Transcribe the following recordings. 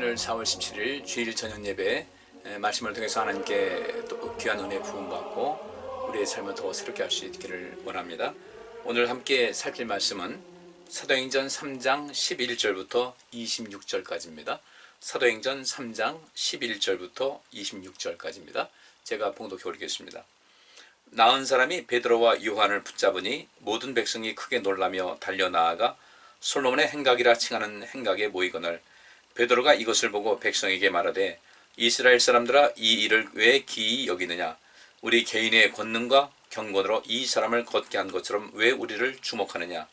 오늘 4월 17일 주일 저녁 예배 말씀을 통해서 하나님께 또 귀한 은혜 부음받고 우리의 삶을 더 새롭게 할 수 있기를 원합니다. 오늘 함께 살필 말씀은 사도행전 3장 11절부터 26절까지입니다. 사도행전 3장 11절부터 26절까지입니다. 제가 봉독해 올리겠습니다. 나은 사람이 베드로와 요한을 붙잡으니 모든 백성이 크게 놀라며 달려나아가 솔로몬의 행각이라 칭하는 행각에 모이거늘 베드로가 이것을 보고 백성에게 말하되 이스라엘 사람들아 이 일을 왜 기이 여기느냐 우리 개인의 권능과 경건으로 이 사람을 걷게 한 것처럼 왜 우리를 주목하느냐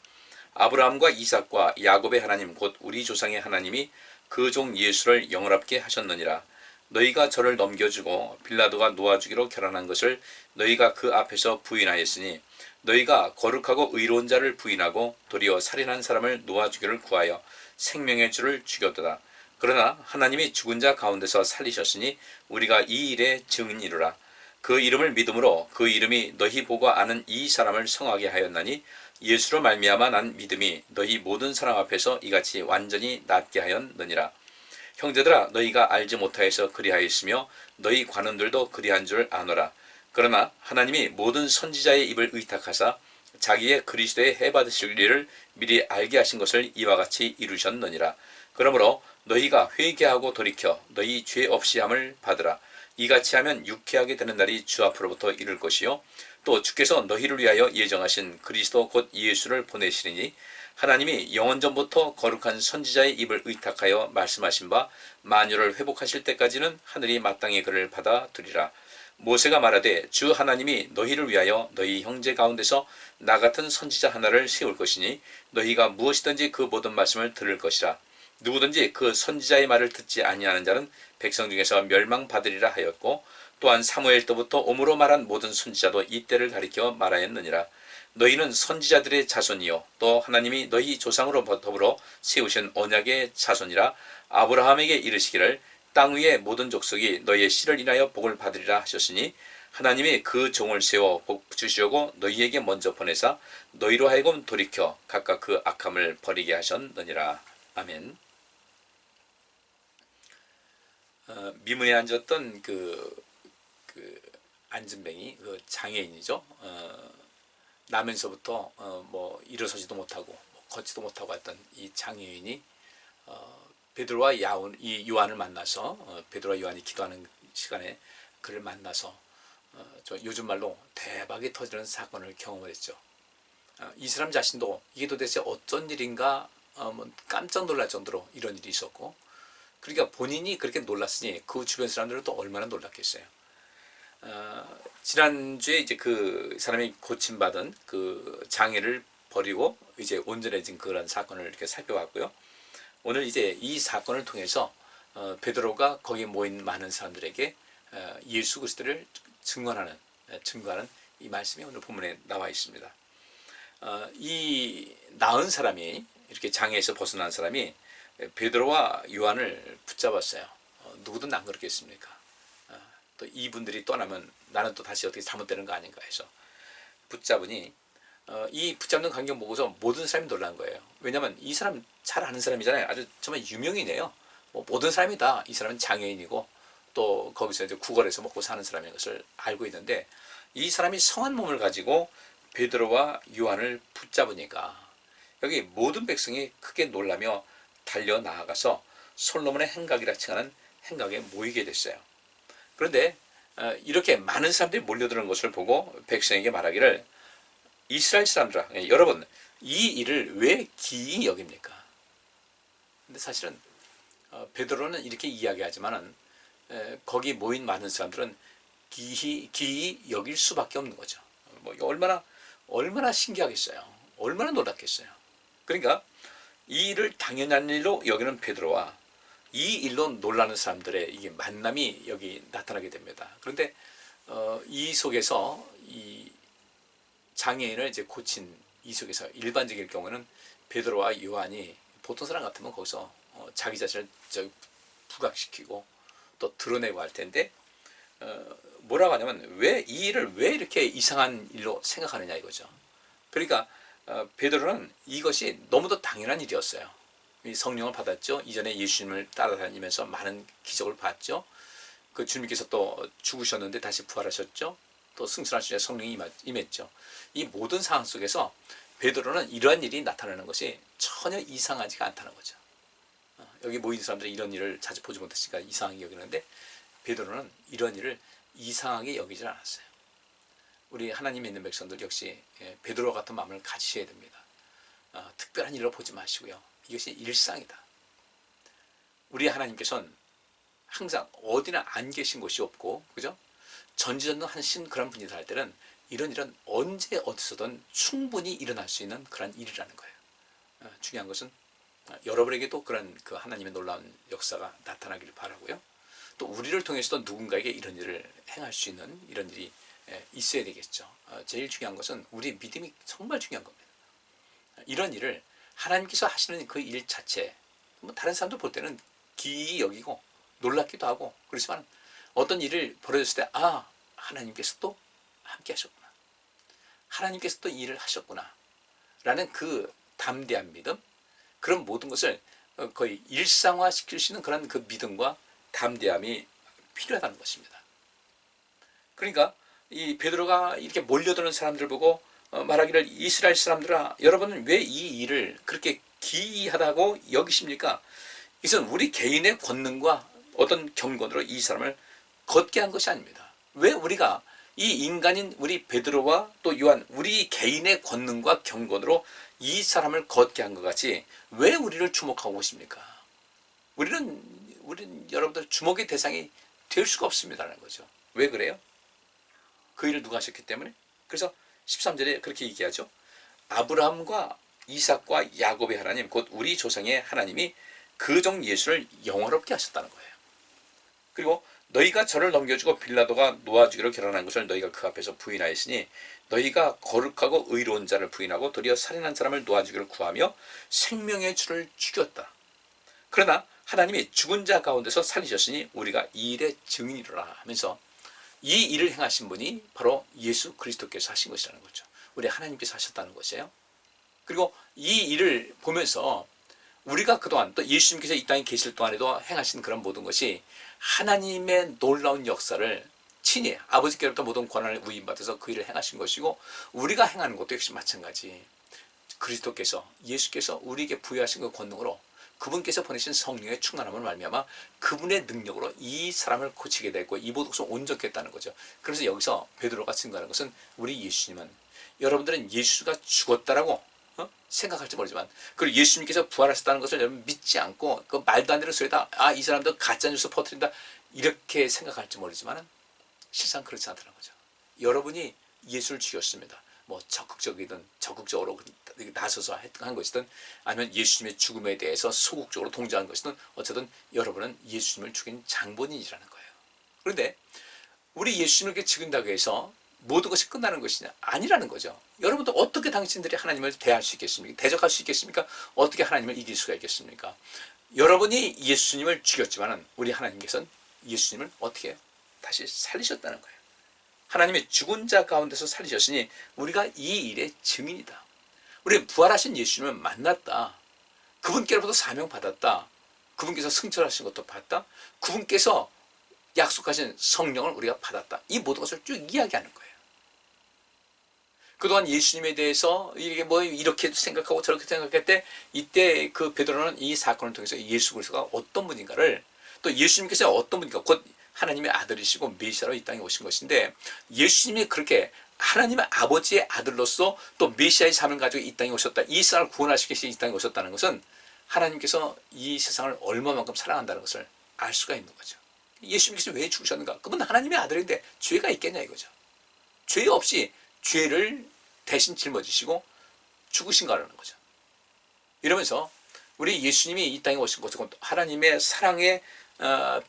아브라함과 이삭과 야곱의 하나님 곧 우리 조상의 하나님이 그 종 예수를 영원하게 하셨느니라. 너희가 저를 넘겨주고 빌라도가 놓아주기로 결단한 것을 너희가 그 앞에서 부인하였으니 너희가 거룩하고 의로운 자를 부인하고 도리어 살인한 사람을 놓아주기를 구하여 생명의 주를 죽였도다. 그러나 하나님이 죽은 자 가운데서 살리셨으니 우리가 이 일의 증인이로라. 그 이름을 믿음으로 그 이름이 너희 보고 아는 이 사람을 성하게 하였나니 예수로 말미암아 난 믿음이 너희 모든 사람 앞에서 이같이 완전히 낫게 하였느니라. 형제들아 너희가 알지 못하여서 그리하였으며 너희 관원들도 그리한 줄 아노라. 그러나 하나님이 모든 선지자의 입을 의탁하사 자기의 그리스도의 해받으실 일을 미리 알게 하신 것을 이와 같이 이루셨느니라. 그러므로 너희가 회개하고 돌이켜 너희 죄 없이 함을 받으라. 이같이 하면 유쾌하게 되는 날이 주 앞으로부터 이를 것이요 또 주께서 너희를 위하여 예정하신 그리스도 곧 예수를 보내시리니 하나님이 영원전부터 거룩한 선지자의 입을 의탁하여 말씀하신 바 만유를 회복하실 때까지는 하늘이 마땅히 그를 받아들이라. 모세가 말하되 주 하나님이 너희를 위하여 너희 형제 가운데서 나 같은 선지자 하나를 세울 것이니 너희가 무엇이든지 그 모든 말씀을 들을 것이라. 누구든지 그 선지자의 말을 듣지 아니하는 자는 백성 중에서 멸망받으리라 하였고 또한 사무엘 때부터 오므로 말한 모든 선지자도 이때를 가리켜 말하였느니라. 너희는 선지자들의 자손이요 또 하나님이 너희 조상으로 더불어 세우신 언약의 자손이라. 아브라함에게 이르시기를 땅 위의 모든 족속이 너희의 씨를 인하여 복을 받으리라 하셨으니 하나님이 그 종을 세워 복 주시려고 너희에게 먼저 보내사 너희로 하여금 돌이켜 각각 그 악함을 버리게 하셨느니라. 아멘. 미문에 앉았던 그 안진뱅이 그 장애인이죠. 나면서부터 뭐 일어서지도 못하고 걷지도 못하고 했던 이 장애인이 베드로와 이 요한을 만나서 베드로와 요한이 기도하는 시간에 그를 만나서 요즘 말로 대박이 터지는 사건을 경험을 했죠. 이 사람 자신도 이게 도대체 어쩐 일인가 깜짝 놀랄 정도로 이런 일이 있었고, 그러니까 본인이 그렇게 놀랐으니 그 주변 사람들은 또 얼마나 놀랐겠어요. 지난주에 이제 그 사람이 고침받은 그 장애를 버리고 이제 온전해진 그런 사건을 이렇게 살펴봤고요. 오늘 이제 이 사건을 통해서 베드로가 거기에 모인 많은 사람들에게 예수 그리스도를 증거하는 이 말씀이 오늘 본문에 나와 있습니다. 이 나은 사람이 이렇게 장애에서 벗어난 사람이 베드로와 요한을 붙잡았어요. 누구든 안 그렇겠습니까? 또 이분들이 떠나면 나는 또 다시 어떻게 잘못되는 거 아닌가 해서 붙잡으니 이 붙잡는 광경 보고서 모든 사람이 놀란 거예요. 왜냐하면 이 사람 잘 아는 사람이잖아요. 아주 정말 유명이네요. 뭐 모든 사람이 다 이 사람은 장애인이고 또 거기서 이제 구걸해서 먹고 사는 사람인 것을 알고 있는데 이 사람이 성한 몸을 가지고 베드로와 요한을 붙잡으니까 여기 모든 백성이 크게 놀라며 달려 나아가서 솔로몬의 행각이라 칭하는 행각에 모이게 됐어요. 그런데 이렇게 많은 사람들이 몰려드는 것을 보고 백성에게 말하기를 이스라엘 사람들아, 여러분 이 일을 왜 기이 여깁니까? 근데 사실은 베드로는 이렇게 이야기하지만은 거기 모인 많은 사람들은 기이 여길 수밖에 없는 거죠. 뭐 얼마나 신기하겠어요. 얼마나 놀랐겠어요. 그러니까 이 일을 당연한 일로 여기는 베드로와 이 일로 놀라는 사람들의 이게 만남이 여기 나타나게 됩니다. 그런데 이 속에서 이 장애인을 이제 고친 이 속에서 일반적일 경우는 베드로와 요한이 보통 사람 같으면 거기서 자기 자신을 부각시키고 또 드러내고 할 텐데 뭐라고 하냐면 왜 이 일을 왜 이렇게 이상한 일로 생각하느냐 이거죠. 그러니까 베드로는 이것이 너무도 당연한 일이었어요. 성령을 받았죠. 이전에 예수님을 따라다니면서 많은 기적을 봤죠. 그 주님께서 또 죽으셨는데 다시 부활하셨죠. 또 승천하시자 성령이 임했죠. 이 모든 상황 속에서 베드로는 이러한 일이 나타나는 것이 전혀 이상하지가 않다는 거죠. 여기 모인 사람들이 이런 일을 자주 보지 못했으니까 이상하게 여기는데 베드로는 이런 일을 이상하게 여기질 않았어요. 우리 하나님 믿는 백성들 역시 베드로 같은 마음을 가지셔야 됩니다. 특별한 일로 보지 마시고요. 이것이 일상이다. 우리 하나님께서는 항상 어디나 안 계신 곳이 없고, 그죠? 전지전능하신 그런 분이다 할 때는 이런 일은 언제 어디서든 충분히 일어날 수 있는 그런 일이라는 거예요. 중요한 것은 여러분에게도 그런 그 하나님의 놀라운 역사가 나타나기를 바라고요. 또 우리를 통해서도 누군가에게 이런 일을 행할 수 있는 이런 일이 있어야 되겠죠. 제일 중요한 것은 우리 믿음이 정말 중요한 겁니다. 이런 일을 하나님께서 하시는 그 일 자체, 뭐 다른 사람들 볼 때는 기이히 여기고 놀랍기도 하고 그렇지만 어떤 일을 벌어졌을 때 하나님께서 또 함께 하셨구나. 하나님께서 또 일을 하셨구나. 라는 그 담대한 믿음, 그런 모든 것을 거의 일상화시킬 수 있는 그런 그 믿음과 담대함이 필요하다는 것입니다. 그러니까 이 베드로가 이렇게 몰려드는 사람들을 보고 말하기를 이스라엘 사람들아, 여러분은 왜 이 일을 그렇게 기이하다고 여기십니까? 이것은 우리 개인의 권능과 어떤 경건으로 이 사람을 걷게 한 것이 아닙니다. 왜 우리가 이 인간인 우리 베드로와 또 요한, 우리 개인의 권능과 경건으로 이 사람을 걷게 한 것 같이 왜 우리를 주목하고 계십니까? 우리는 여러분들 주목의 대상이 될 수가 없습니다라는 거죠. 왜 그래요? 그 일을 누가 하셨기 때문에? 그래서 13절에 그렇게 얘기하죠. 아브라함과 이삭과 야곱의 하나님, 곧 우리 조상의 하나님이 그 종 예수를 영화롭게 하셨다는 거예요. 그리고 너희가 저를 넘겨주고 빌라도가 놓아주기로 결혼한 것을 너희가 그 앞에서 부인하였으니 너희가 거룩하고 의로운 자를 부인하고 도리어 살인한 사람을 놓아주기를 구하며 생명의 주를 죽였다. 그러나 하나님이 죽은 자 가운데서 살리셨으니 우리가 이 일의 증인이로라 하면서 이 일을 행하신 분이 바로 예수 그리스도께서 하신 것이라는 거죠. 우리 하나님께서 하셨다는 것이에요. 그리고 이 일을 보면서 우리가 그동안 또 예수님께서 이 땅에 계실 동안에도 행하신 그런 모든 것이 하나님의 놀라운 역사를 친히 아버지께로부터 모든 권한을 위임받아서 그 일을 행하신 것이고, 우리가 행하는 것도 역시 마찬가지. 그리스도께서, 예수께서 우리에게 부여하신 그 권능으로 그분께서 보내신 성령의 충만함을 말미암아 그분의 능력으로 이 사람을 고치게 됐고 이 모든 것을 온전케 했다는 거죠. 그래서 여기서 베드로가 증거하는 것은 우리 예수님은, 여러분들은 예수가 죽었다라고 생각할지 모르지만, 그리고 예수님께서 부활하셨다는 것을 여러분 믿지 않고 그 말도 안 되는 소리다, 이 사람도 가짜뉴스 퍼뜨린다, 이렇게 생각할지 모르지만 실상 그렇지 않다는 거죠. 여러분이 예수를 죽였습니다. 뭐 적극적으로 나서서 한 것이든 아니면 예수님의 죽음에 대해서 소극적으로 동조한 것이든 어쨌든 여러분은 예수님을 죽인 장본인이라는 거예요. 그런데 우리 예수님을 이렇게 죽인다고 해서 모든 것이 끝나는 것이냐? 아니라는 거죠. 여러분도 어떻게 당신들이 하나님을 대할 수 있겠습니까? 대적할 수 있겠습니까? 어떻게 하나님을 이길 수가 있겠습니까? 여러분이 예수님을 죽였지만 우리 하나님께서는 예수님을 어떻게 해요? 다시 살리셨다는 거예요. 하나님의 죽은 자 가운데서 살리셨으니 우리가 이 일의 증인이다. 우리 부활하신 예수님을 만났다. 그분께로부터 사명받았다. 그분께서 승천하신 것도 봤다. 그분께서 약속하신 성령을 우리가 받았다. 이 모든 것을 쭉 이야기하는 거예요. 그동안 예수님에 대해서 이게 뭐 이렇게 생각하고 저렇게 생각했대, 이때 그 베드로는 이 사건을 통해서 예수 그리스도가 어떤 분인가를, 또 예수님께서 어떤 분인가, 곧 하나님의 아들이시고 메시아로 이 땅에 오신 것인데, 예수님이 그렇게 하나님의 아버지의 아들로서 또 메시아의 삶을 가지고 이 땅에 오셨다, 이 세상을 구원하시기 위해서 이 땅에 오셨다는 것은 하나님께서 이 세상을 얼마만큼 사랑한다는 것을 알 수가 있는 거죠. 예수님께서 왜 죽으셨는가? 그분 하나님의 아들인데 죄가 있겠냐 이거죠. 죄 없이 죄를 대신 짊어지시고 죽으신 거라는 거죠. 이러면서 우리 예수님이 이 땅에 오신 것은 하나님의 사랑의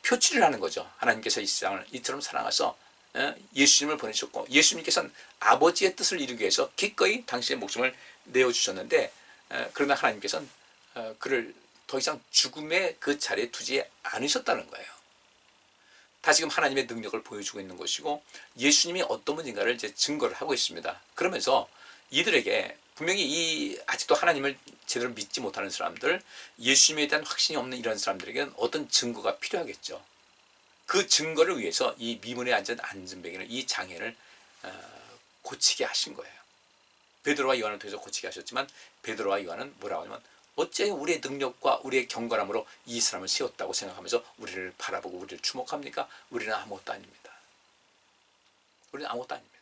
표출을 하는 거죠. 하나님께서 이 세상을 이처럼 사랑하셔서 예수님을 보내셨고, 예수님께서는 아버지의 뜻을 이루기 위해서 기꺼이 당신의 목숨을 내어주셨는데, 그러나 하나님께서는 그를 더 이상 죽음의 그 자리에 두지 않으셨다는 거예요. 다시금 하나님의 능력을 보여주고 있는 것이고, 예수님이 어떤 분인가를 이제 증거를 하고 있습니다. 그러면서 이들에게 분명히 아직도 하나님을 제대로 믿지 못하는 사람들, 예수님에 대한 확신이 없는 이런 사람들에게는 어떤 증거가 필요하겠죠. 그 증거를 위해서 이 미문에 앉은 안전뱅이를, 이 장애를 고치게 하신 거예요. 베드로와 요한을 통해서 고치게 하셨지만 베드로와 요한은 뭐라고 하냐면 어째 우리의 능력과 우리의 경건함으로 이 사람을 세웠다고 생각하면서 우리를 바라보고 우리를 주목합니까? 우리는 아무것도 아닙니다. 우리는 아무것도 아닙니다.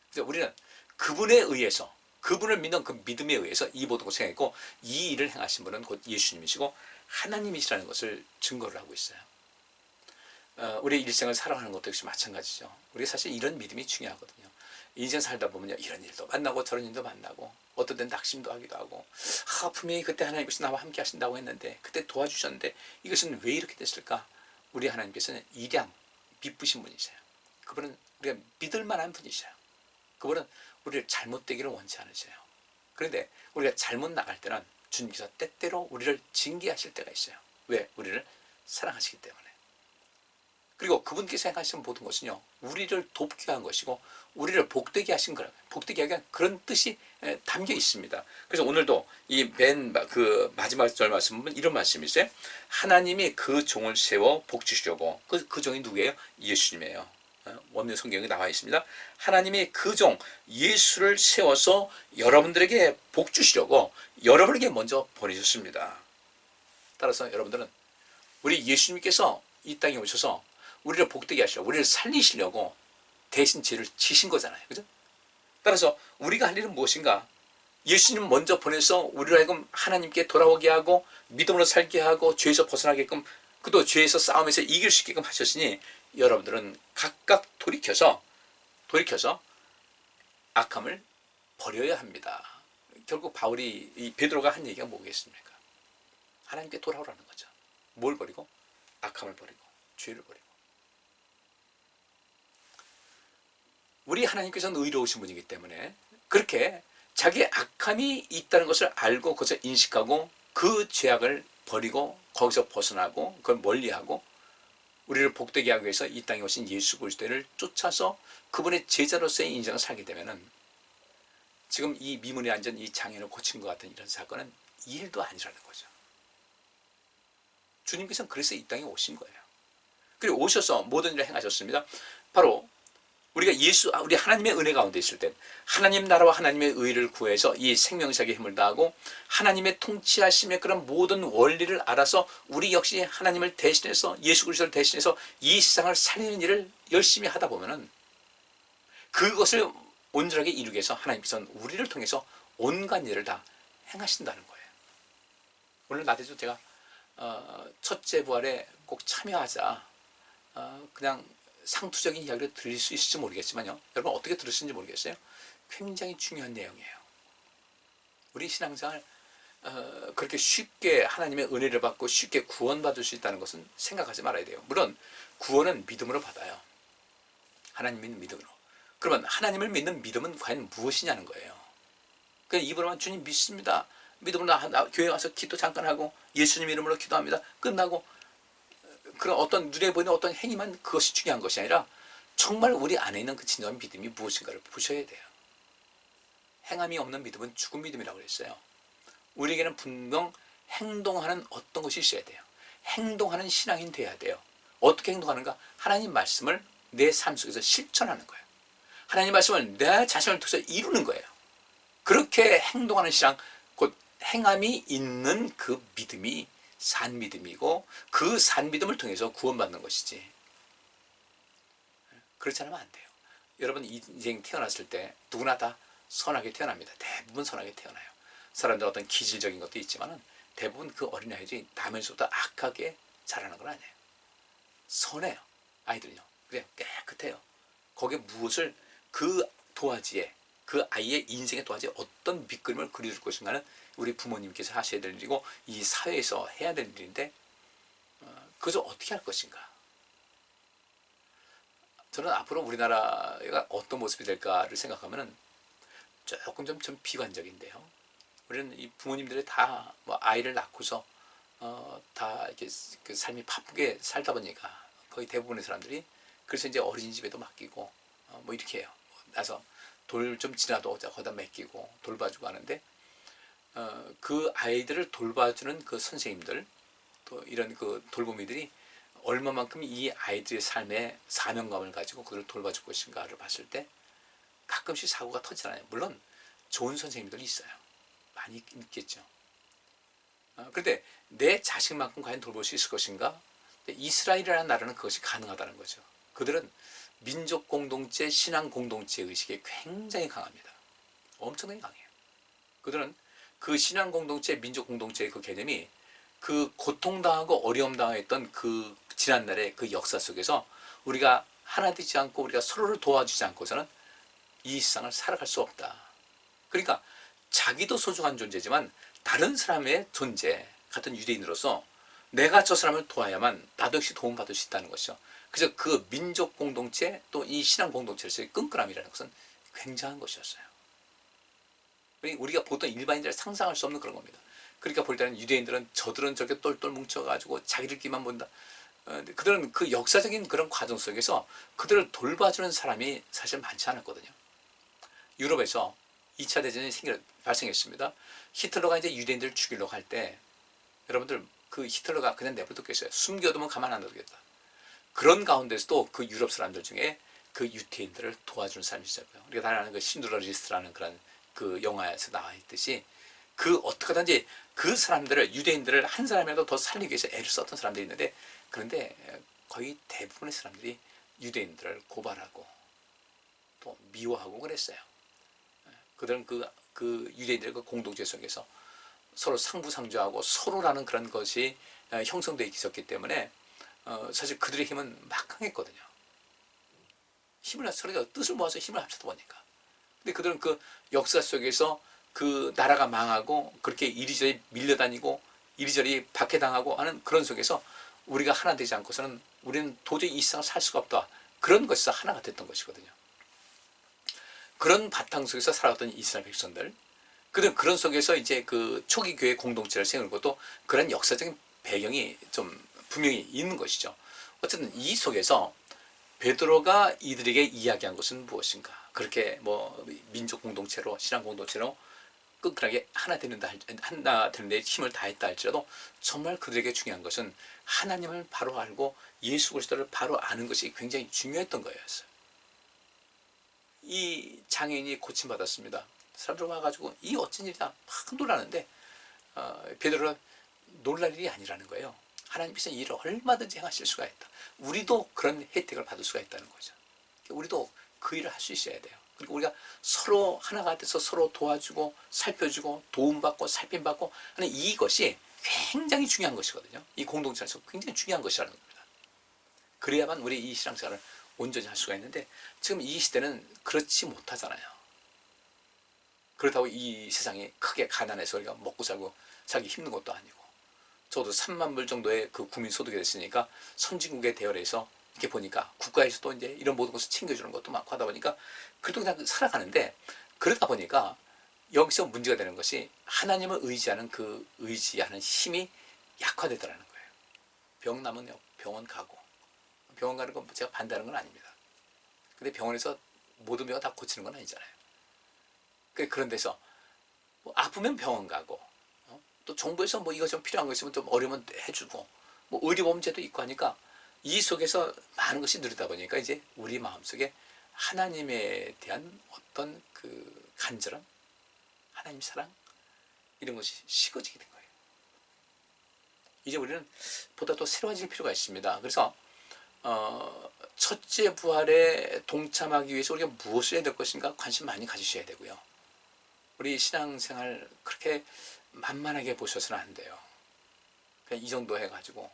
그래서 우리는 그분에 의해서, 그분을 믿는 그 믿음에 의해서 이 모든 것을 행했고, 이 일을 행하신 분은 곧 예수님이시고 하나님이시라는 것을 증거를 하고 있어요. 우리의 일생을 살아가는 것도 역시 마찬가지죠. 우리가 사실 이런 믿음이 중요하거든요. 인생 살다 보면 이런 일도 만나고 저런 일도 만나고, 어떤 때는 낙심도 하기도 하고, 분명히 그때 하나님께서 나와 함께 하신다고 했는데, 그때 도와주셨는데 이것은 왜 이렇게 됐을까? 우리 하나님께서는 일양 미쁘신 분이세요. 그분은 우리가 믿을 만한 분이셔요. 그분은 우리를 잘못되기를 원치 않으세요. 그런데 우리가 잘못 나갈 때는 주님께서 때때로 우리를 징계하실 때가 있어요. 왜? 우리를 사랑하시기 때문에. 그리고 그분께서 행하신 모든 것은요, 우리를 돕기 위한 것이고 우리를 복되게 하신 거라고요. 복되게 하기 위한 그런 뜻이 담겨 있습니다. 그래서 오늘도 이 맨 그 마지막 절 말씀 보면 이런 말씀이 있어요. 하나님이 그 종을 세워 복 주시려고. 그 종이 누구예요? 예수님이에요. 원문 성경에 나와 있습니다. 하나님이 그 종 예수를 세워서 여러분들에게 복 주시려고 여러분에게 먼저 보내셨습니다. 따라서 여러분들은 우리 예수님께서 이 땅에 오셔서 우리를 복되게 하시려고, 우리를 살리시려고 대신 죄를 지신 거잖아요. 그죠? 따라서 우리가 할 일은 무엇인가? 예수님 먼저 보내서 우리를 하여금 하나님께 돌아오게 하고 믿음으로 살게 하고 죄에서 벗어나게끔, 그도 죄에서 싸움에서 이길 수 있게끔 하셨으니 여러분들은 각각 돌이켜서 악함을 버려야 합니다. 결국 바울이, 이 베드로가 한 얘기가 뭐겠습니까? 하나님께 돌아오라는 거죠. 뭘 버리고? 악함을 버리고 죄를 버리고. 우리 하나님께서는 의로우신 분이기 때문에 그렇게 자기의 악함이 있다는 것을 알고 그것을 인식하고 그 죄악을 버리고 거기서 벗어나고 그걸 멀리하고 우리를 복되게 하기 위해서 이 땅에 오신 예수 그리스도를 쫓아서 그분의 제자로서의 인생을 살게 되면은 지금 이 미문에 앉은 이 장애를 고친 것 같은 이런 사건은 일도 아니라는 거죠. 주님께서는 그래서 이 땅에 오신 거예요. 그리고 오셔서 모든 일을 행하셨습니다. 바로 우리가 우리 하나님의 은혜 가운데 있을 때 하나님 나라와 하나님의 의를 구해서 이 생명사의 힘을 다하고 하나님의 통치하심의 그런 모든 원리를 알아서 우리 역시 하나님을 대신해서 예수 그리스도를 대신해서 이 세상을 살리는 일을 열심히 하다 보면은 그것을 온전하게 이루기 위해서 하나님께서는 우리를 통해서 온갖 일을 다 행하신다는 거예요. 오늘 낮에도 제가 첫째 부활에 꼭 참여하자, 그냥 상투적인 이야기를 들릴 수 있을지 모르겠지만요, 여러분 어떻게 들으시는지 모르겠어요. 굉장히 중요한 내용이에요. 우리 신앙생활 그렇게 쉽게 하나님의 은혜를 받고 쉽게 구원받을 수 있다는 것은 생각하지 말아야 돼요. 물론 구원은 믿음으로 받아요. 하나님 믿는 믿음으로. 그러면 하나님을 믿는 믿음은 과연 무엇이냐는 거예요. 그냥 입으로만 주님 믿습니다, 믿음으로 교회 와서 기도 잠깐 하고 예수님 이름으로 기도합니다, 끝나고 그런 어떤 눈에 보이는 어떤 행위만 그것이 중요한 것이 아니라 정말 우리 안에 있는 그 진정한 믿음이 무엇인가를 보셔야 돼요. 행함이 없는 믿음은 죽은 믿음이라고 그랬어요. 우리에게는 분명 행동하는 어떤 것이 있어야 돼요. 행동하는 신앙인 돼야 돼요. 어떻게 행동하는가? 하나님 말씀을 내 삶 속에서 실천하는 거예요. 하나님 말씀을 내 자신을 통해서 이루는 거예요. 그렇게 행동하는 신앙, 곧 행함이 있는 그 믿음이 산 믿음이고 그 산 믿음을 통해서 구원받는 것이지. 그렇지 않으면 안 돼요. 여러분 인생 태어났을 때 누구나 다 선하게 태어납니다. 대부분 선하게 태어나요. 사람들 어떤 기질적인 것도 있지만 대부분 그 어린아이들이 나면서부터 악하게 자라는 건 아니에요. 선해요. 아이들은요. 그래요. 깨끗해요. 거기에 무엇을 그 도화지에, 그 아이의 인생의 도화지에 어떤 밑그림을 그려줄 것인가는 우리 부모님께서 하셔야 될 일이고 이 사회에서 해야 될 일인데 그것을 어떻게 할 것인가. 저는 앞으로 우리나라가 어떤 모습이 될까를 생각하면 조금 좀 비관적인데요. 우리는 이 부모님들이 다 뭐 아이를 낳고서 다 이렇게 그 삶이 바쁘게 살다 보니까 거의 대부분의 사람들이 그래서 이제 어린이집에도 맡기고 뭐 이렇게 해요. 나서 돌 좀 지나도 거기다 맡기고 돌봐주고 하는데 그 아이들을 돌봐주는 그 선생님들, 또 이런 그 돌보미들이 얼마만큼 이 아이들의 삶에 사명감을 가지고 그들을 돌봐줄 것인가를 봤을 때 가끔씩 사고가 터지잖아요. 물론 좋은 선생님들이 있어요. 많이 있겠죠. 그런데 내 자식만큼 과연 돌볼 수 있을 것인가? 이스라엘이라는 나라는 그것이 가능하다는 거죠. 그들은 민족 공동체, 신앙 공동체 의식이 굉장히 강합니다. 엄청나게 강해요. 그들은 그 신앙 공동체, 민족 공동체의 그 개념이 그 고통당하고 어려움 당했던 그 지난날의 그 역사 속에서 우리가 하나 되지 않고 우리가 서로를 도와주지 않고서는 이 세상을 살아갈 수 없다. 그러니까 자기도 소중한 존재지만 다른 사람의 존재, 같은 유대인으로서 내가 저 사람을 도와야만 나도 역시 도움받을 수 있다는 것이죠. 그래서 그 민족 공동체 또 이 신앙 공동체에서의 끈끈함이라는 것은 굉장한 것이었어요. 우리가 보통 일반인들이 상상할 수 없는 그런 겁니다. 그러니까 볼 때는 유대인들은 저들은 저렇게 똘똘 뭉쳐가지고 자기들끼리만 본다. 그들은 그 역사적인 그런 과정 속에서 그들을 돌봐주는 사람이 사실 많지 않았거든요. 유럽에서 2차 대전이 발생했습니다. 히틀러가 이제 유대인들을 죽이려고 할 때 여러분들 그 히틀러가 그냥 내버려뒀겠어요. 숨겨두면 가만 안 둬두겠다. 그런 가운데서도 그 유럽 사람들 중에 그 유태인들을 도와주는 사람이 있었고요. 우리가 다 아는 그 신드러 리스트라는 그런 그 영화에서 나와 있듯이 그 어떻게든지 그 사람들을 유대인들을 한 사람이라도 더 살리기 위해서 애를 썼던 사람들이 있는데 그런데 거의 대부분의 사람들이 유대인들을 고발하고 또 미워하고 그랬어요. 그들은 그 유대인들의 그 공동체 속에서 서로 상부상조하고 서로라는 그런 것이 형성되어 있었기 때문에 사실 그들의 힘은 막강했거든요. 서로가 뜻을 모아서 힘을 합쳐다 보니까. 근데 그들은 그 역사 속에서 그 나라가 망하고 그렇게 이리저리 밀려다니고 이리저리 박해당하고 하는 그런 속에서 우리가 하나 되지 않고서는 우리는 도저히 이 세상을 살 수가 없다. 그런 것에서 하나가 됐던 것이거든요. 그런 바탕 속에서 살아왔던 이스라엘 백성들, 그런 속에서 이제 그 초기 교회 공동체를 세우는 것도 그런 역사적인 배경이 좀 분명히 있는 것이죠. 어쨌든 이 속에서 베드로가 이들에게 이야기한 것은 무엇인가? 그렇게 뭐 민족 공동체로 신앙 공동체로 끈끈하게 하나 되는데 힘을 다했다 할지라도 정말 그들에게 중요한 것은 하나님을 바로 알고 예수 그리스도를 바로 아는 것이 굉장히 중요했던 거였어요. 이 장애인이 고침받았습니다. 사람들 와가지고 이 어쩐 일이다 막 놀라는데 베드로는 놀랄 일이 아니라는 거예요. 하나님께서 이 일을 얼마든지 행하실 수가 있다. 우리도 그런 혜택을 받을 수가 있다는 거죠. 우리도 그 일을 할 수 있어야 돼요. 그리고 우리가 서로 하나가 돼서 서로 도와주고 살펴주고 도움받고 살핌받고 하는 이것이 굉장히 중요한 것이거든요. 이 공동체에서 굉장히 중요한 것이라는 겁니다. 그래야만 우리 이 신앙생활을 온전히 할 수가 있는데 지금 이 시대는 그렇지 못하잖아요. 그렇다고 이 세상이 크게 가난해서 우리가 먹고 살고 살기 힘든 것도 아니고 저도 3만 불 정도의 그 국민소득이 됐으니까 선진국에 대열해서 이렇게 보니까 국가에서도 이제 이런 모든 것을 챙겨주는 것도 많고 하다 보니까 그래도 그냥 살아가는데 그러다 보니까 여기서 문제가 되는 것이 하나님을 의지하는 그 의지하는 힘이 약화되더라는 거예요. 병 나면 병원 가고 병원 가는 건 제가 반대하는 건 아닙니다. 근데 병원에서 모든 병을 다 고치는 건 아니잖아요. 그런 데서 뭐 아프면 병원 가고 또 정부에서 뭐 이거 좀 필요한 거 있으면 좀 어려우면 해주고 뭐 의료보험제도 있고 하니까 이 속에서 많은 것이 누리다 보니까 이제 우리 마음속에 하나님에 대한 어떤 그 간절함, 하나님 사랑 이런 것이 식어지게 된 거예요. 이제 우리는 보다 더 새로워질 필요가 있습니다. 그래서 첫째 부활에 동참하기 위해서 우리가 무엇을 해야 될 것인가 관심 많이 가지셔야 되고요. 우리 신앙생활 그렇게 만만하게 보셔서는 안 돼요. 그냥 이 정도 해가지고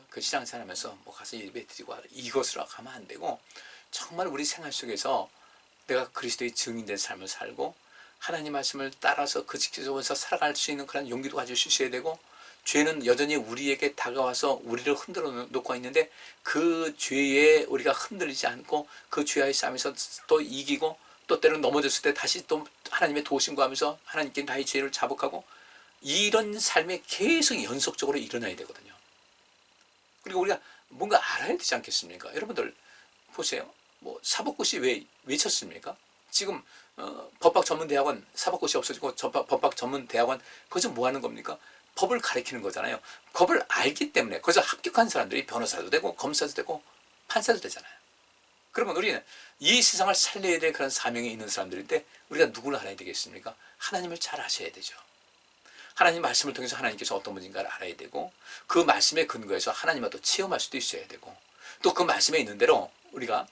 그 신앙생활 하면서 뭐 가서 예배 드리고 이것으로 가면 안 되고 정말 우리 생활 속에서 내가 그리스도의 증인된 삶을 살고 하나님 말씀을 따라서 그 지키면서 살아갈 수 있는 그런 용기도 가지셔야 되고 죄는 여전히 우리에게 다가와서 우리를 흔들어 놓고 있는데 그 죄에 우리가 흔들리지 않고 그 죄와의 싸움에서 또 이기고 또 때로는 넘어졌을 때 다시 또 하나님의 도우심과 하면서 하나님께 나의 죄를 자복하고 이런 삶에 계속 연속적으로 일어나야 되거든요. 그리고 우리가 뭔가 알아야 되지 않겠습니까? 여러분들 보세요. 뭐 사법고시 왜 외쳤습니까? 지금 법학 전문 대학원 사법고시 없어지고 법학 전문 대학원 그것은 뭐 하는 겁니까? 법을 가르치는 거잖아요. 법을 알기 때문에 거기서 합격한 사람들이 변호사도 되고 검사도 되고 판사도 되잖아요. 그러면 우리는 이 세상을 살려야 될 그런 사명이 있는 사람들인데 우리가 누구를 알아야 되겠습니까? 하나님을 잘 아셔야 되죠. 하나님 말씀을 통해서 하나님께서 어떤 분인가를 알아야 되고 그 말씀에 근거해서 하나님과 또 체험할 수도 있어야 되고 또 그 말씀에 있는 대로 우리가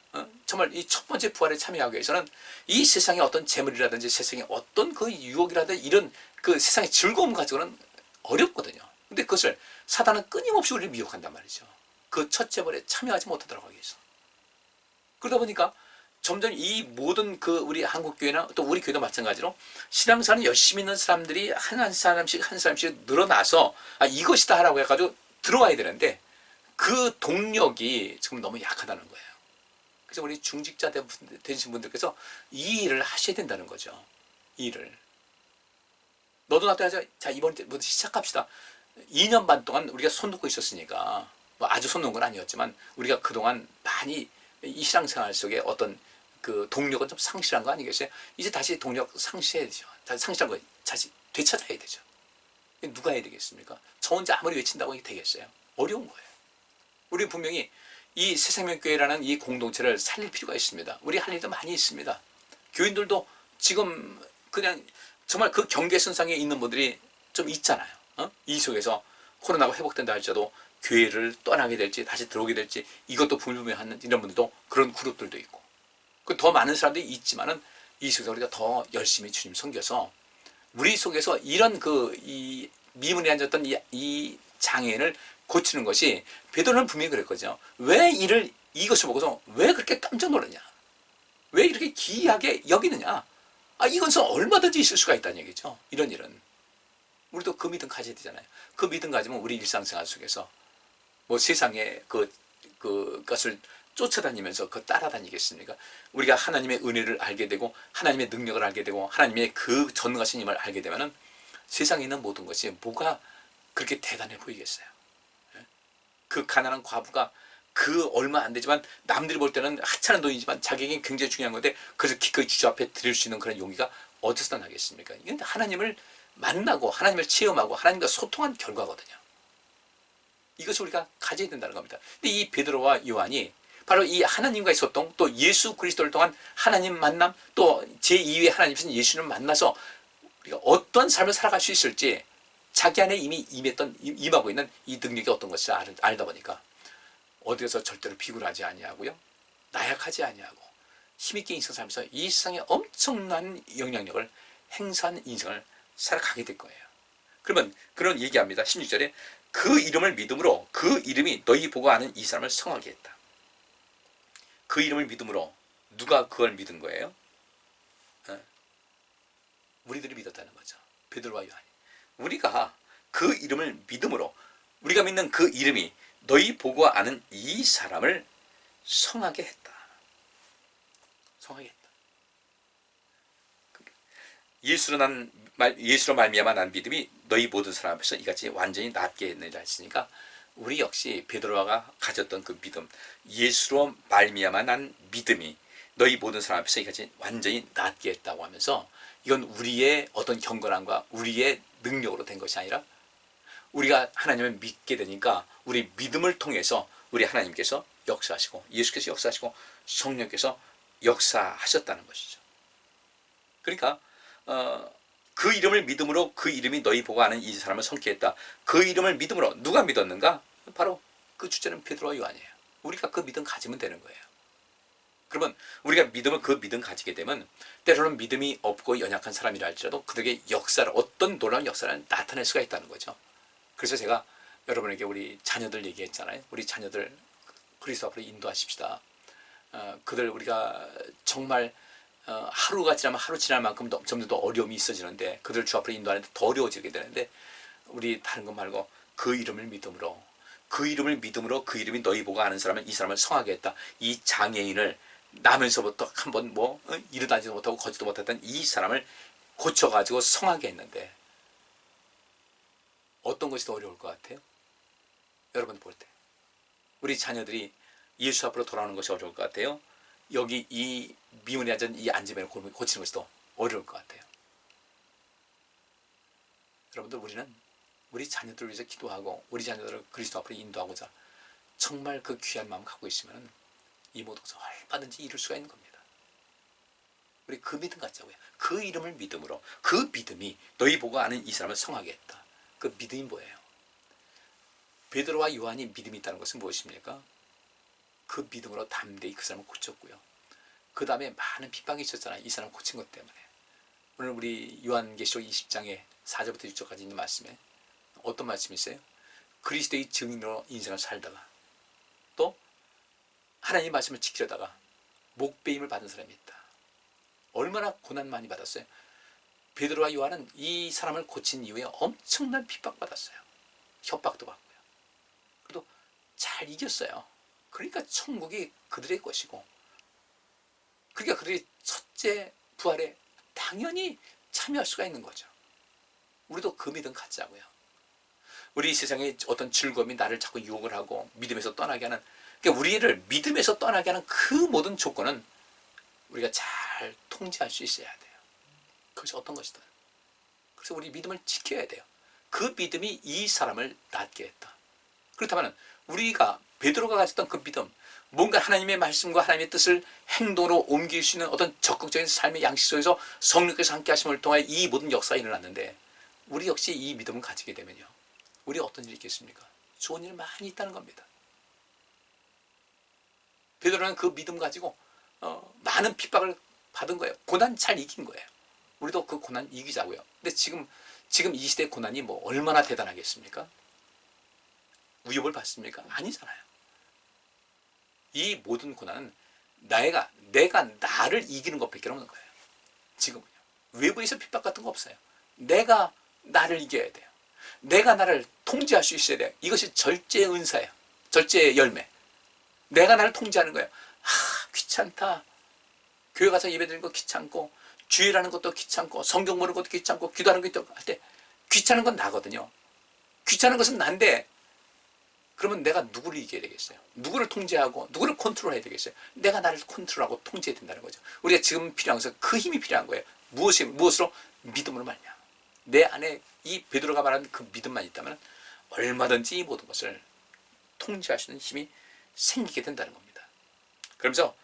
정말 이 첫 번째 부활에 참여하기 위해서는 이 세상의 어떤 재물이라든지 세상의 어떤 그 유혹이라든지 이런 그 세상의 즐거움 가지고는 어렵거든요. 근데 그것을 사단은 끊임없이 우리를 미혹한단 말이죠. 그 첫째 부활에 참여하지 못하도록 하기 위해서. 그러다 보니까 점점 이 모든 그 우리 한국교회나 또 우리 교회도 마찬가지로 신앙생활 열심히 있는 사람들이 한 사람씩 늘어나서 이것이다 하라고 해가지고 들어와야 되는데 그 동력이 지금 너무 약하다는 거예요. 그래서 우리 중직자 되신 분들께서 이 일을 하셔야 된다는 거죠. 이 일을. 너도 나도 하자. 자, 이번부터 시작합시다. 2년 반 동안 우리가 손 놓고 있었으니까 뭐 아주 손 놓은 건 아니었지만 우리가 그동안 많이 이 신앙생활 속에 어떤 그 동력은 좀 상실한 거 아니겠어요? 이제 다시 동력 상실해야 되죠. 다시 상실한 거 다시 되찾아야 되죠. 누가 해야 되겠습니까? 저 혼자 아무리 외친다고 이게 되겠어요? 어려운 거예요. 우리는 분명히 이 새생명교회라는 이 공동체를 살릴 필요가 있습니다. 우리 할 일도 많이 있습니다. 교인들도 지금 그냥 정말 그 경계선상에 있는 분들이 좀 있잖아요. 이 속에서 코로나가 회복된다 할지라도 교회를 떠나게 될지 다시 들어오게 될지 이것도 불분명한 이런 분들도 그런 그룹들도 있고 더 많은 사람들이 있지만은 이 속에서 우리가 더 열심히 주님 섬겨서 우리 속에서 이런 이 미문에 앉았던 이 장애인을 고치는 것이 베드로는 분명히 그랬거든요. 왜 이것을 보고서 왜 그렇게 깜짝 놀랐냐? 왜 이렇게 기이하게 여기느냐? 이것은 얼마든지 있을 수가 있다는 얘기죠. 이런 일은. 우리도 그 믿음 가져야 되잖아요. 그 믿음 가지면 우리 일상생활 속에서 뭐 세상의 그것을 쫓아다니면서 따라다니겠습니까? 우리가 하나님의 은혜를 알게 되고 하나님의 능력을 알게 되고 하나님의 그 전능하신 힘을 알게 되면은 세상에 있는 모든 것이 뭐가 그렇게 대단해 보이겠어요? 그 가난한 과부가 그 얼마 안 되지만 남들이 볼 때는 하찮은 돈이지만 자기에겐 굉장히 중요한 건데 그래서 기꺼이 주주 앞에 드릴 수 있는 그런 용기가 어디서 나겠습니까? 이건 하나님을 만나고 하나님을 체험하고 하나님과 소통한 결과거든요. 이것을 우리가 가져야 된다는 겁니다. 근데 이 베드로와 요한이 바로 이 하나님과의 소통, 또 예수 그리스도를 통한 하나님 만남, 또 제2위의 하나님이신 예수를 만나서 우리가 어떤 삶을 살아갈 수 있을지 자기 안에 이미 임하고 있는 이 능력이 어떤 것을 알다 보니까 어디에서 절대로 비굴하지 아니하고요, 나약하지 아니하고 힘있게 인생 살면서 이 세상에 엄청난 영향력을 행사한 인생을 살아가게 될 거예요. 그러면 그런 얘기합니다. 16절에 그 이름을 믿음으로 그 이름이 너희 보고 아는 이 사람을 성하게 했다. 그 이름을 믿음으로 누가 그걸 믿은 거예요? 우리들이 믿었다는 거죠. 베드로와 요한이. 우리가 그 이름을 믿음으로 우리가 믿는 그 이름이 너희 보고 아는 이 사람을 성하게 했다. 성하게 했다. 예수로 말미암아 난 믿음이 너희 모든 사람 앞에서 이같이 완전히 낫게 했느니라 했으니까 우리 역시 베드로가 가졌던 그 믿음, 예수로 말미암아 난 믿음이 너희 모든 사람 앞에서 이같이 완전히 낫게 했다고 하면서 이건 우리의 어떤 경건함과 우리의 능력으로 된 것이 아니라 우리가 하나님을 믿게 되니까 우리 믿음을 통해서 우리 하나님께서 역사하시고 예수께서 역사하시고 성령께서 역사하셨다는 것이죠. 그러니까 그 이름을 믿음으로 그 이름이 너희 보고 아는 이 사람을 성케 했다. 그 이름을 믿음으로 누가 믿었는가? 바로 그 주제는 베드로와 요한이에요. 우리가 그 믿음 가지면 되는 거예요. 그러면 우리가 그 믿음 가지게 되면 때로는 믿음이 없고 연약한 사람이라 할지라도 그들에게 역사를 어떤 놀라운 역사를 나타낼 수가 있다는 거죠. 그래서 제가 여러분에게 우리 자녀들 얘기했잖아요. 우리 자녀들 그리스도 앞으로 인도하십시다. 그들 우리가 정말 하루가 지나면 하루 지날 만큼 점점 더 어려움이 있어지는데 그들 주 앞으로 인도하는데 더 어려워지게 되는데 우리 다른 것 말고 그 이름을 믿음으로 그 이름이 너희 보고 아는 사람은 이 사람을 성하게 했다. 이 장애인을 나면서부터 한번 일어나지도 못하고 걷지도 못했던 이 사람을 고쳐가지고 성하게 했는데 어떤 것이 더 어려울 것 같아요? 여러분 볼 때 우리 자녀들이 예수 앞으로 돌아오는 것이 어려울 것 같아요? 여기 이 미문에 앉은 이 안지면을 고치는 것이 더 어려울 것 같아요. 여러분들, 우리는 우리 자녀들을 위해서 기도하고 우리 자녀들을 그리스도 앞으로 인도하고자 정말 그 귀한 마음 갖고 있으면 이 모든 것을 얼마든지 이룰 수가 있는 겁니다. 우리 그 믿음 갖자고요. 그 이름을 믿음으로, 그 믿음이 너희 보고 아는 이 사람을 성하게 했다. 그 믿음이 뭐예요? 베드로와 요한이 믿음이 있다는 것은 무엇입니까? 그 믿음으로 담대히 그 사람을 고쳤고요. 그 다음에 많은 핍박이 있었잖아요. 이 사람 고친 것 때문에. 오늘 우리 요한계시록 20장에 4절부터 6절까지 있는 말씀에 어떤 말씀이 있어요? 그리스도의 증인으로 인생을 살다가 또 하나님의 말씀을 지키려다가 목배임을 받은 사람이 있다. 얼마나 고난 많이 받았어요. 베드로와 요한은 이 사람을 고친 이후에 엄청난 핍박받았어요. 협박도 받고요. 그래도 잘 이겼어요. 그러니까 천국이 그들의 것이고, 그러니까 그들이 첫째 부활에 당연히 참여할 수가 있는 거죠. 우리도 그 믿음 갖자고요. 우리 세상에 어떤 즐거움이 나를 자꾸 유혹을 하고 믿음에서 떠나게 하는, 그러니까 우리를 믿음에서 떠나게 하는 그 모든 조건은 우리가 잘 통제할 수 있어야 돼요. 그것이 어떤 것이든. 그래서 우리 믿음을 지켜야 돼요. 그 믿음이 이 사람을 낫게 했다. 그렇다면 우리가 베드로가 가졌던 그 믿음, 뭔가 하나님의 말씀과 하나님의 뜻을 행동으로 옮길 수 있는 어떤 적극적인 삶의 양식 속에서 성령께서 함께 하심을 통하여 이 모든 역사가 일어났는데, 우리 역시 이 믿음을 가지게 되면요, 우리 어떤 일이 있겠습니까? 좋은 일 많이 있다는 겁니다. 베드로는 그 믿음 가지고 많은 핍박을 받은 거예요. 고난 잘 이긴 거예요. 우리도 그 고난 이기자고요. 근데 지금 이 시대의 고난이 뭐 얼마나 대단하겠습니까? 위협을 받습니까? 아니잖아요. 이 모든 고난은 내가 나를 이기는 것밖에 없는 거예요. 지금은요. 외부에서 핍박 같은 거 없어요. 내가 나를 이겨야 돼요. 내가 나를 통제할 수 있어야 돼요. 이것이 절제의 은사예요. 절제의 열매. 내가 나를 통제하는 거예요. 귀찮다. 교회 가서 예배 드리는 거 귀찮고, 주일하는 것도 귀찮고, 성경 보는 것도 귀찮고, 기도하는 것도 할 때 귀찮은 건 나거든요. 귀찮은 것은 난데, 그러면 내가 누구를 이겨야 되겠어요? 누구를 통제하고 누구를 컨트롤해야 되겠어요? 내가 나를 컨트롤하고 통제해야 된다는 거죠. 우리가 지금 필요한 것은 그 힘이 필요한 거예요. 무엇으로? 믿음으로 말이야. 내 안에 이 베드로가 말하는 그 믿음만 있다면 얼마든지 이 모든 것을 통제할 수 있는 힘이 생기게 된다는 겁니다. 그러면서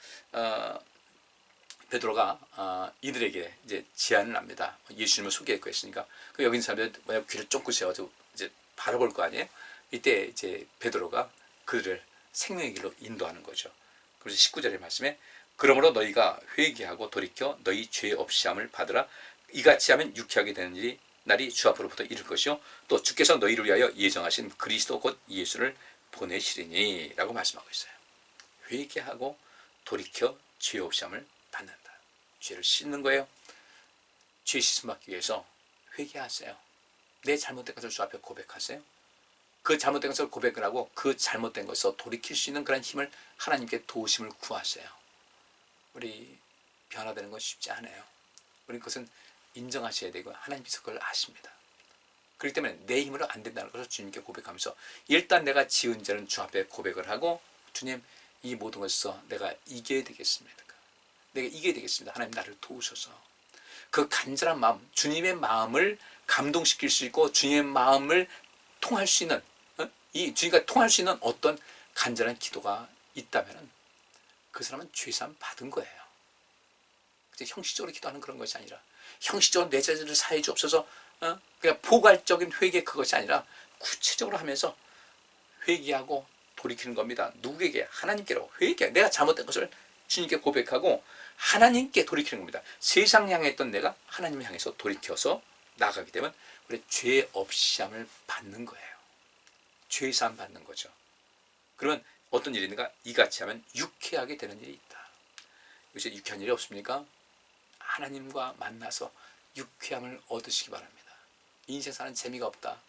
베드로가 이들에게 이제 제안을 합니다. 예수님을 소개했고 했으니까 그 여기 있는 사람들 귀를 쫑긋 세워서 이제 바라볼 거 아니에요? 이때 이제 베드로가 그들을 생명의 길로 인도하는 거죠. 그래서 19절의 말씀에 그러므로 너희가 회개하고 돌이켜 너희 죄 없이 함을 받으라. 이같이 하면 유쾌하게 되는 일이 날이 주 앞으로부터 이를 것이요 또 주께서 너희를 위하여 예정하신 그리스도 곧 예수를 보내시리니 라고 말씀하고 있어요. 회개하고 돌이켜 죄 없이 함을 받는다. 죄를 씻는 거예요. 죄 씻음 받기 위해서 회개하세요. 내 잘못된 것을 주 앞에 고백하세요. 그 잘못된 것을 고백을 하고 그 잘못된 것을 돌이킬 수 있는 그런 힘을 하나님께 도우심을 구하세요. 우리 변화되는 건 쉽지 않아요. 우리 그것은 인정하셔야 되고 하나님께서 그걸 아십니다. 그렇기 때문에 내 힘으로 안 된다는 것을 주님께 고백하면서 일단 내가 지은 죄는 주 앞에 고백을 하고 주님 이 모든 것에서 내가 이겨야 되겠습니다. 내가 이겨야 되겠습니다. 하나님 나를 도우셔서 그 간절한 마음, 주님의 마음을 감동시킬 수 있고 주님의 마음을 통할 수 있는 이 주님과 통할 수 있는 어떤 간절한 기도가 있다면 그 사람은 죄사함 받은 거예요. 형식적으로 기도하는 그런 것이 아니라 형식적으로 내 자신을 사해 주옵소서 그냥 포괄적인 회개 그것이 아니라 구체적으로 하면서 회개하고 돌이키는 겁니다. 누구에게? 하나님께로 회개. 내가 잘못된 것을 주님께 고백하고 하나님께 돌이키는 겁니다. 세상 향했던 내가 하나님을 향해서 돌이켜서 나가게 되면 우리 죄 없이 함을 받는 거예요. 죄사함 받는 거죠. 그러면 어떤 일이 있는가? 이같이 하면 유쾌하게 되는 일이 있다. 요새 유쾌한 일이 없습니까? 하나님과 만나서 유쾌함을 얻으시기 바랍니다. 인생 사는 재미가 없다.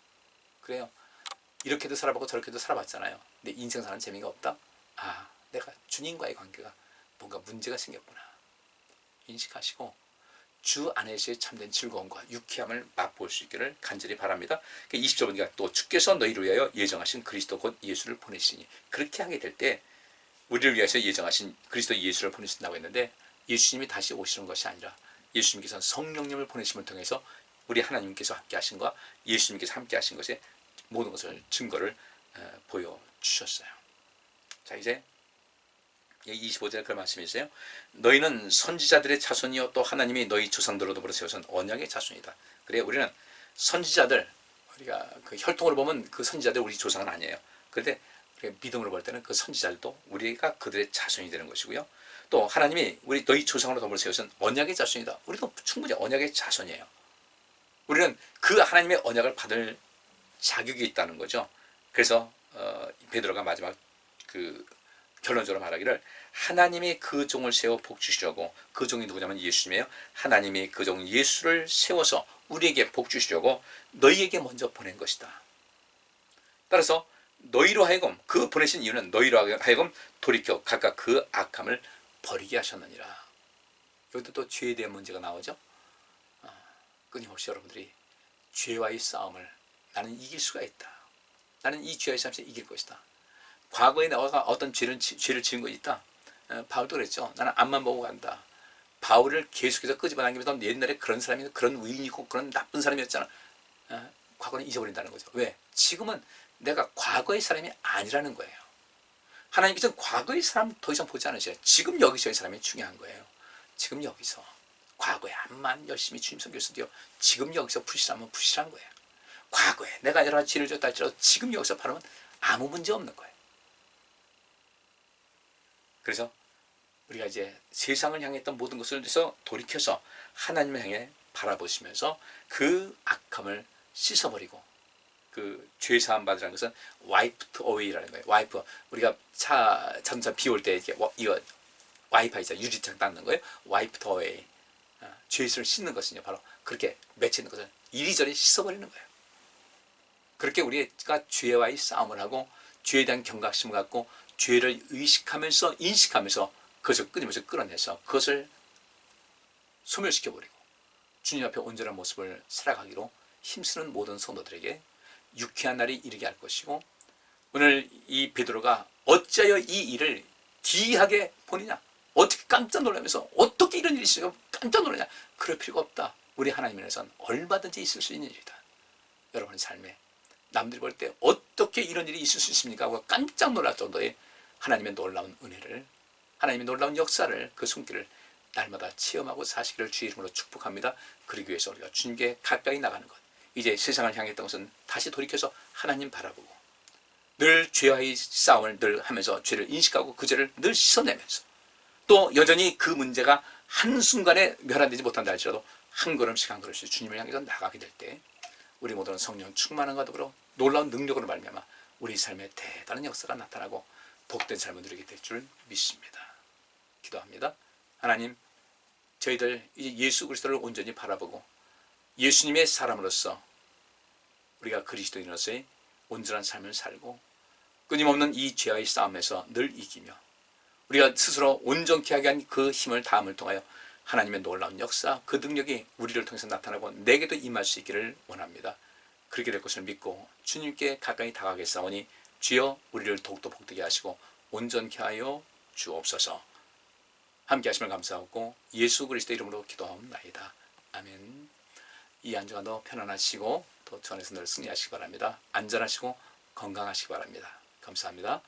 그래요. 이렇게도 살아보고 저렇게도 살아봤잖아요. 근데 인생 사는 재미가 없다? 내가 주님과의 관계가 뭔가 문제가 생겼구나. 인식하시고 주 안에서의 참된 즐거움과 유쾌함을 맛볼 수 있기를 간절히 바랍니다. 20절 보니까 또 주께서 너희를 위하여 예정하신 그리스도 곧 예수를 보내시니 그렇게 하게 될 때 우리를 위해서 예정하신 그리스도 예수를 보내신다고 했는데 예수님이 다시 오시는 것이 아니라 예수님께서 성령님을 보내심을 통해서 우리 하나님께서 함께 하신 것과 예수님께서 함께 하신 것에 모든 것을 증거를 보여주셨어요. 자, 이제 25절에 그런 말씀이 있어요. 너희는 선지자들의 자손이요 또 하나님이 너희 조상들로 더불어 세우신 언약의 자손이다. 그래, 우리는 선지자들, 우리가 그 혈통으로 보면 그 선지자들 우리 조상은 아니에요. 그런데 우리가 믿음으로 볼 때는 그 선지자들도 우리가 그들의 자손이 되는 것이고요. 또 하나님이 우리 너희 조상으로 더불어 세우신 언약의 자손이다. 우리도 충분히 언약의 자손이에요. 우리는 그 하나님의 언약을 받을 자격이 있다는 거죠. 그래서 베드로가 마지막 그 결론적으로 말하기를 하나님이 그 종을 세워 복 주시려고, 그 종이 누구냐면 예수님이에요. 하나님이 그 종 예수를 세워서 우리에게 복 주시려고 너희에게 먼저 보낸 것이다. 따라서 너희로 하여금, 그 보내신 이유는 너희로 하여금 돌이켜 각각 그 악함을 버리게 하셨느니라. 여기도 또 죄에 대한 문제가 나오죠. 끊임없이 여러분들이 죄와의 싸움을, 나는 이길 수가 있다, 나는 이 죄와의 싸움에서 이길 것이다. 과거에 내가 어떤 죄를 지은 것이 있다. 바울도 그랬죠. 나는 앞만 보고 간다. 바울을 계속해서 끄집어당기면서 옛날에 그런 사람이, 그런 의인이고 그런 나쁜 사람이었잖아. 과거는 잊어버린다는 거죠. 왜? 지금은 내가 과거의 사람이 아니라는 거예요. 하나님께서는 과거의 사람 더 이상 보지 않으셔요. 지금 여기서의 사람이 중요한 거예요. 지금 여기서. 과거에 암만 열심히 주님 섬겼어도 지금 여기서 불실하면 불실한 거예요. 과거에 내가 여러 가지 죄를 졌다 할지라도 지금 여기서 바르면 아무 문제 없는 거예요. 그래서 우리가 이제 세상을 향했던 모든 것을 해서 돌이켜서 하나님을 향해 바라보시면서 그 악함을 씻어버리고, 그 죄사함 받으라는 것은 wiped away라는 거예요. 와이프, 우리가 자동차 비 올 때 이렇게 이거 와이퍼 있잖아요. 유리창 닦는 거예요. wiped away. 죄를 씻는 것은요, 바로 그렇게 맺히는 것을 이리저리 씻어버리는 거예요. 그렇게 우리가 죄와의 싸움을 하고 죄에 대한 경각심을 갖고 죄를 의식하면서 인식하면서 그것을 끊임없이 끌어내서 그것을 소멸시켜버리고 주님 앞에 온전한 모습을 살아가기로 힘쓰는 모든 성도들에게 유쾌한 날이 이르게 할 것이고, 오늘 이 베드로가 어찌하여 이 일을 기이하게 보느냐, 어떻게 깜짝 놀라면서 어떻게 이런 일이 있어요 깜짝 놀라냐, 그럴 필요가 없다. 우리 하나님 안에서는 얼마든지 있을 수 있는 일이다. 여러분의 삶에 남들이 볼 때 어떻게 이런 일이 있을 수 있습니까 하고 깜짝 놀랄 정도의 하나님의 놀라운 은혜를, 하나님의 놀라운 역사를, 그 손길을 날마다 체험하고 사시기를 주의 이름으로 축복합니다. 그러기 위해서 우리가 주님께 가까이 나가는 것, 이제 세상을 향했던 것은 다시 돌이켜서 하나님 바라보고 늘 죄와의 싸움을 늘 하면서 죄를 인식하고 그 죄를 늘 씻어내면서, 또 여전히 그 문제가 한순간에 멸한되지 못한다 할지라도 한 걸음씩 한 걸음씩 주님을 향해서 나가게 될 때 우리 모두는 성령 충만함과 더불어 놀라운 능력으로 말미암아 우리 삶에 대단한 역사가 나타나고 복된 삶을 누리게 될 줄 믿습니다. 기도합니다. 하나님, 저희들 이제 예수 그리스도를 온전히 바라보고 예수님의 사람으로서 우리가 그리스도인으로서의 온전한 삶을 살고 끊임없는 이 죄와의 싸움에서 늘 이기며 우리가 스스로 온전케 하게 한 그 힘을 다함을 통하여 하나님의 놀라운 역사, 그 능력이 우리를 통해서 나타나고 내게도 임할 수 있기를 원합니다. 그렇게 될 것을 믿고 주님께 가까이 다가가겠사오니 주여 우리를 더욱더 복되게 하시고 온전케 하여 주옵소서. 함께 하심을 감사하고 예수 그리스도 이름으로 기도하옵나이다. 아멘. 이 한 주간도 편안하시고 또 주 안에서 늘 승리하시기 바랍니다. 안전하시고 건강하시기 바랍니다. 감사합니다.